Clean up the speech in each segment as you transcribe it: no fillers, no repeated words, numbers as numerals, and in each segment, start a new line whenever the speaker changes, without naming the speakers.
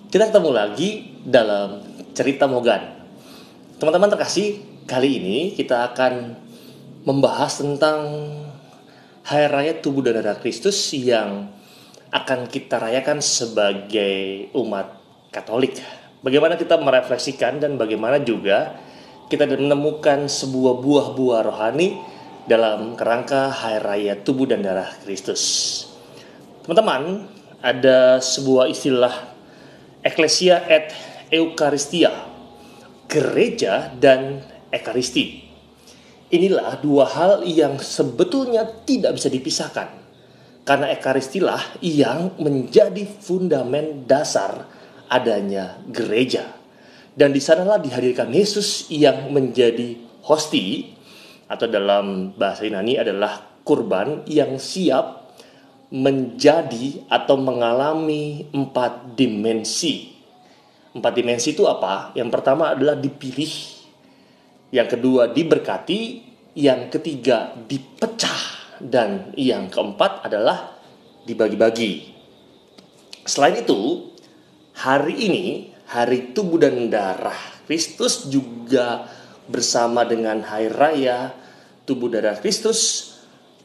Kita ketemu lagi dalam cerita Mogan. Teman-teman terkasih, kali ini kita akan membahas tentang Hari Raya Tubuh dan Darah Kristus yang akan kita rayakan sebagai umat Katolik. Bagaimana kita merefleksikan dan bagaimana juga kita menemukan sebuah buah-buah rohani dalam kerangka Hari Raya Tubuh dan Darah Kristus. Teman-teman, ada sebuah istilah Ecclesia et Eucharistia, gereja dan ekaristi. Inilah dua hal yang sebetulnya tidak bisa dipisahkan, karena ekaristilah yang menjadi fundamen dasar adanya gereja. Dan di sanalah dihadirkan Yesus yang menjadi hosti, atau dalam bahasa Yunani adalah kurban yang siap menjadi atau mengalami 4 dimensi. 4 dimensi itu apa? Yang pertama adalah dipilih, yang kedua diberkati, yang ketiga dipecah, dan yang keempat adalah dibagi-bagi. Selain itu, hari ini, Hari Tubuh dan Darah Kristus, juga bersama dengan Hari Raya Tubuh Darah Kristus,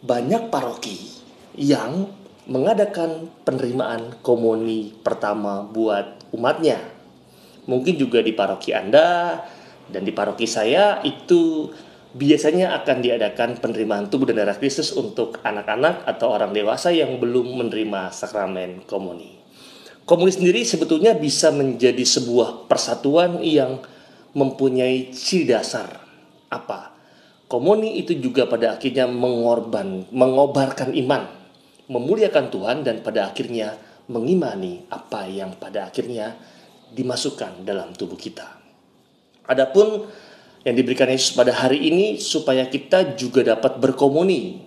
banyak paroki yang mengadakan penerimaan komuni pertama buat umatnya. Mungkin juga di paroki Anda dan di paroki saya itu biasanya akan diadakan penerimaan tubuh dan darah Kristus untuk anak-anak atau orang dewasa yang belum menerima sakramen komuni. Komuni sendiri sebetulnya bisa menjadi sebuah persatuan yang mempunyai ciri dasar. Apa? Komuni itu juga pada akhirnya mengobarkan iman, memuliakan Tuhan, dan pada akhirnya mengimani apa yang pada akhirnya dimasukkan dalam tubuh kita. Adapun yang diberikan Yesus pada hari ini supaya kita juga dapat berkomuni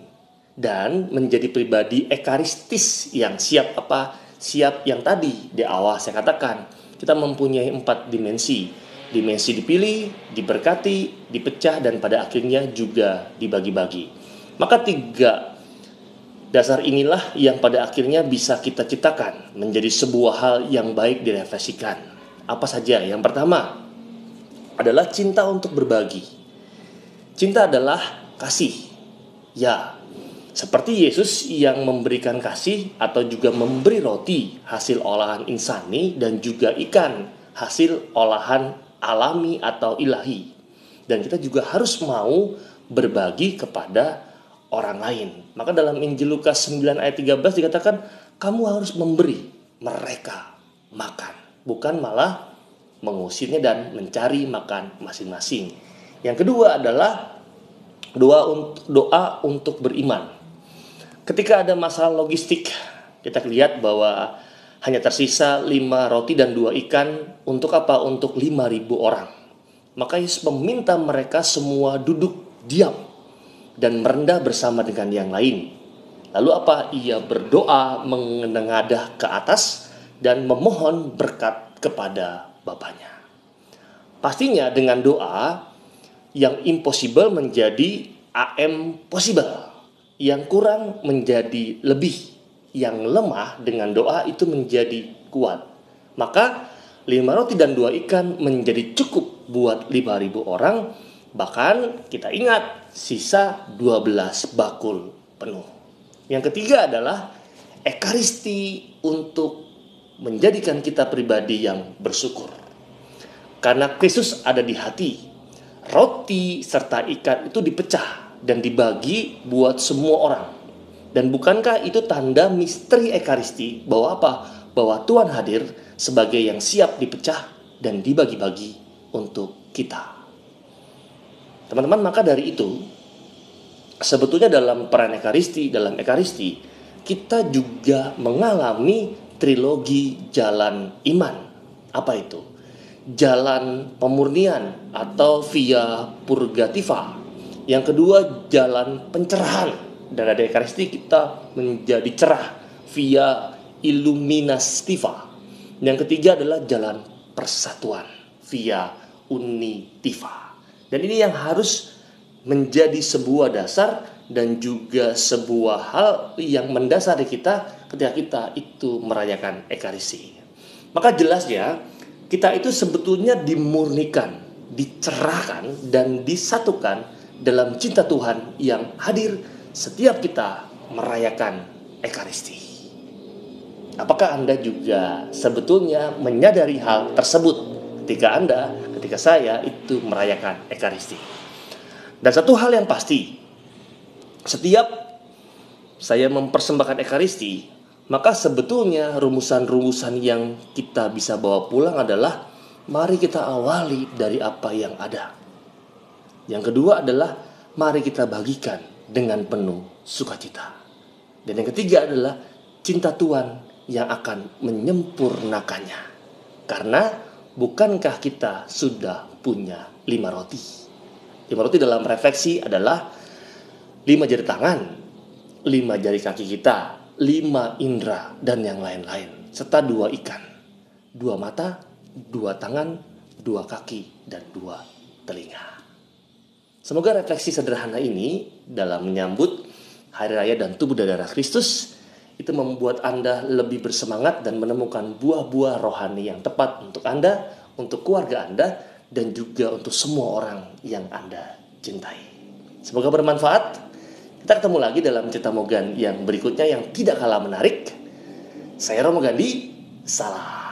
dan menjadi pribadi ekaristis yang siap apa? Siap yang tadi di awal saya katakan, kita mempunyai 4 dimensi. Dimensi dipilih, diberkati, dipecah, dan pada akhirnya juga dibagi-bagi. Maka 3 dasar inilah yang pada akhirnya bisa kita ciptakan menjadi sebuah hal yang baik direfleksikan. Apa saja? Yang pertama adalah cinta untuk berbagi. Cinta adalah kasih. Ya, seperti Yesus yang memberikan kasih atau juga memberi roti hasil olahan insani dan juga ikan hasil olahan alami atau ilahi. Dan kita juga harus mau berbagi kepada orang lain. Maka dalam Injil Lukas 9 ayat 13 dikatakan, kamu harus memberi mereka makan, bukan malah mengusirnya dan mencari makan masing-masing. Yang kedua adalah doa untuk beriman. Ketika ada masalah logistik, kita lihat bahwa hanya tersisa 5 roti dan 2 ikan untuk apa? Untuk 5.000 orang. Maka Yesus meminta mereka semua duduk diam dan merendah bersama dengan yang lain. Lalu apa? Ia berdoa menengadah ke atas dan memohon berkat kepada Bapaknya. Pastinya dengan doa, yang impossible menjadi am possible, yang kurang menjadi lebih, yang lemah dengan doa itu menjadi kuat. Maka 5 roti dan 2 ikan menjadi cukup buat 5.000 orang. Bahkan kita ingat sisa 12 bakul penuh. Yang ketiga adalah ekaristi untuk menjadikan kita pribadi yang bersyukur. Karena Kristus ada di hati, roti serta ikan itu dipecah dan dibagi buat semua orang. Dan bukankah itu tanda misteri ekaristi bahwa apa? Bahwa Tuhan hadir sebagai yang siap dipecah dan dibagi-bagi untuk kita. Teman-teman, maka dari itu sebetulnya dalam peran ekaristi, dalam ekaristi kita juga mengalami trilogi jalan iman. Apa itu? Jalan pemurnian atau via purgativa. Yang kedua jalan pencerahan. Dan ada ekaristi kita menjadi cerah via illuminativa. Yang ketiga adalah jalan persatuan via unitiva. Dan ini yang harus menjadi sebuah dasar dan juga sebuah hal yang mendasari kita ketika kita itu merayakan ekaristi. Maka jelasnya kita itu sebetulnya dimurnikan, dicerahkan, dan disatukan dalam cinta Tuhan yang hadir setiap kita merayakan Ekaristi. Apakah Anda juga sebetulnya menyadari hal tersebut ketika saya itu merayakan Ekaristi? Dan satu hal yang pasti, setiap saya mempersembahkan Ekaristi, maka sebetulnya rumusan-rumusan yang kita bisa bawa pulang adalah mari kita awali dari apa yang ada. Yang kedua adalah mari kita bagikan dengan penuh sukacita. Dan yang ketiga adalah cinta Tuhan yang akan menyempurnakannya. Karena bukankah kita sudah punya 5 roti? 5 roti dalam refleksi adalah 5 jari tangan, 5 jari kaki kita, 5 indera, dan yang lain-lain. Serta 2 ikan, 2 mata, 2 tangan, 2 kaki, dan 2 telinga. Semoga refleksi sederhana ini dalam menyambut Hari Raya dan Tubuh dan Darah Kristus itu membuat Anda lebih bersemangat dan menemukan buah-buah rohani yang tepat untuk Anda, untuk keluarga Anda, dan juga untuk semua orang yang Anda cintai. Semoga bermanfaat. Kita ketemu lagi dalam cerita Mogan yang berikutnya yang tidak kalah menarik. Saya Romo Gandhi, salam.